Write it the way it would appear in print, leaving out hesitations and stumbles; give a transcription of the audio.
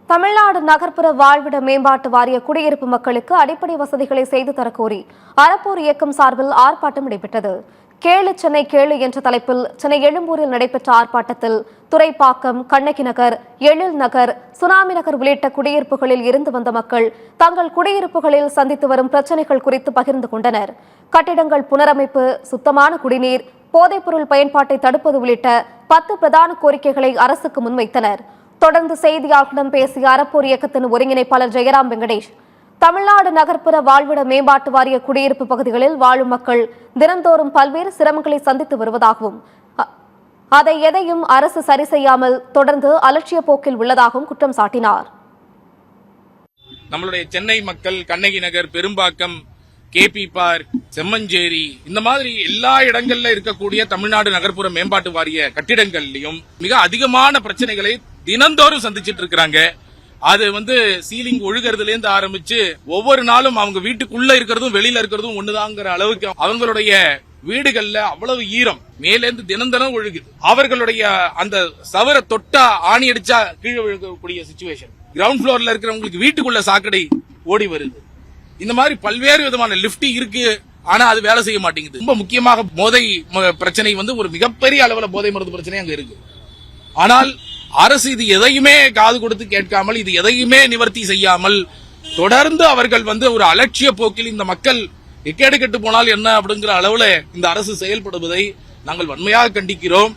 தமிழ்நாடு நகர்ப்புற வாழ்விட மேம்பாட்டு வாரிய குடியிருப்பு மக்களுக்கு அடிப்படை வசதிகளை செய்து தரக்கோரி அறப்போர் இயக்கம் சார்பில் ஆர்ப்பாட்டம் நடைபெற்றது. கேளு சென்னை கேளு என்ற தலைப்பில் சென்னை எழும்பூரில் நடைபெற்ற ஆர்ப்பாட்டத்தில் துரைப்பாக்கம், கண்ணகி நகர், எழில் நகர், சுனாமி நகர் உள்ளிட்ட குடியிருப்புகளில் இருந்து வந்த மக்கள் தங்கள் குடியிருப்புகளில் சந்தித்து வரும் பிரச்சினைகள் குறித்து பகிர்ந்து கொண்டனர். கட்டிடங்கள் புனரமைப்பு, சுத்தமான குடிநீர், போதைப்பொருள் பயன்பாட்டை தடுப்பது உள்ளிட்ட 10 பிரதான கோரிக்கைகளை அரசுக்கு முன்வைத்தனர். தொடர்ந்து செய்தியாளர்களிடம் பேசிய அறப்போர் இயக்கத்தின் ஒருங்கிணைப்பாளர் ஜெயராம் வெங்கடேஷ், தமிழ்நாடு நகர்ப்புற வாழ்விட மேம்பாட்டு வாரிய குடியிருப்பு பகுதிகளில் வாழும் மக்கள் தினந்தோறும் பல்வேறு சிரமங்களை சந்தித்து வருவதாகவும் அதை எதையும் அரசு சரி செய்யாமல் தொடர்ந்து அலட்சிய போக்கில் உள்ளதாகவும் குற்றம் சாட்டினார். நம்மளுடைய சென்னை மக்கள் கண்ணகி நகர், பெரும்பாக்கம், கேபி பார்க், செம்மஞ்சேரி, இந்த மாதிரி எல்லா இடங்கள்ல இருக்கக்கூடிய தமிழ்நாடு நகர்ப்புற மேம்பாட்டு வாரிய கட்டிடங்கள்லயும் மிக அதிகமான பிரச்சனைகளை தினந்தோறும் சந்திச்சிட்டு இருக்கிறாங்க. அது சீலிங் ஒழுகிறதுல இருந்து ஆரம்பிச்சு ஒவ்வொரு நாளும் அவங்க வீட்டுக்குள்ள இருக்கிறதும் வெளியில இருக்கிறதும் ஒண்ணுதாங்கிற அளவுக்கு அவங்களுடைய வீடுகள்ல அவ்வளவு ஈரம் மேலேந்து தினம் ஒழுகுது. அவர்களுடைய அந்த சவர தொட்டா ஆணி அடிச்சா கீழே விழுகக்கூடிய சிச்சுவேஷன். கிரவுண்ட் புளோர்ல இருக்கிறவங்களுக்கு வீட்டுக்குள்ள சாக்கடை ஓடி வருது. இந்த மாதிரி பல்வேறு விதமான லிப்ட் இருக்கு, ஆனா அது வேலை செய்ய மாட்டேங்குது. ரொம்ப முக்கியமாக போதை பிரச்சனை ஒரு மிகப்பெரிய அளவுல போதை மருந்து பிரச்சனை அங்க இருக்கு. ஆனால் அரசு இது எதையுமே காது கொடுத்து கேட்காமல், இது எதையுமே நிவர்த்தி செய்யாமல் தொடர்ந்து அவர்கள் ஒரு அலட்சிய போக்கில் இந்த மக்கள் எக்கேடு கெட்டு போனால் என்ன அப்படிங்கிற அளவுல இந்த அரசு செயல்படுவதை நாங்கள் வன்மையாக கண்டிக்கிறோம்.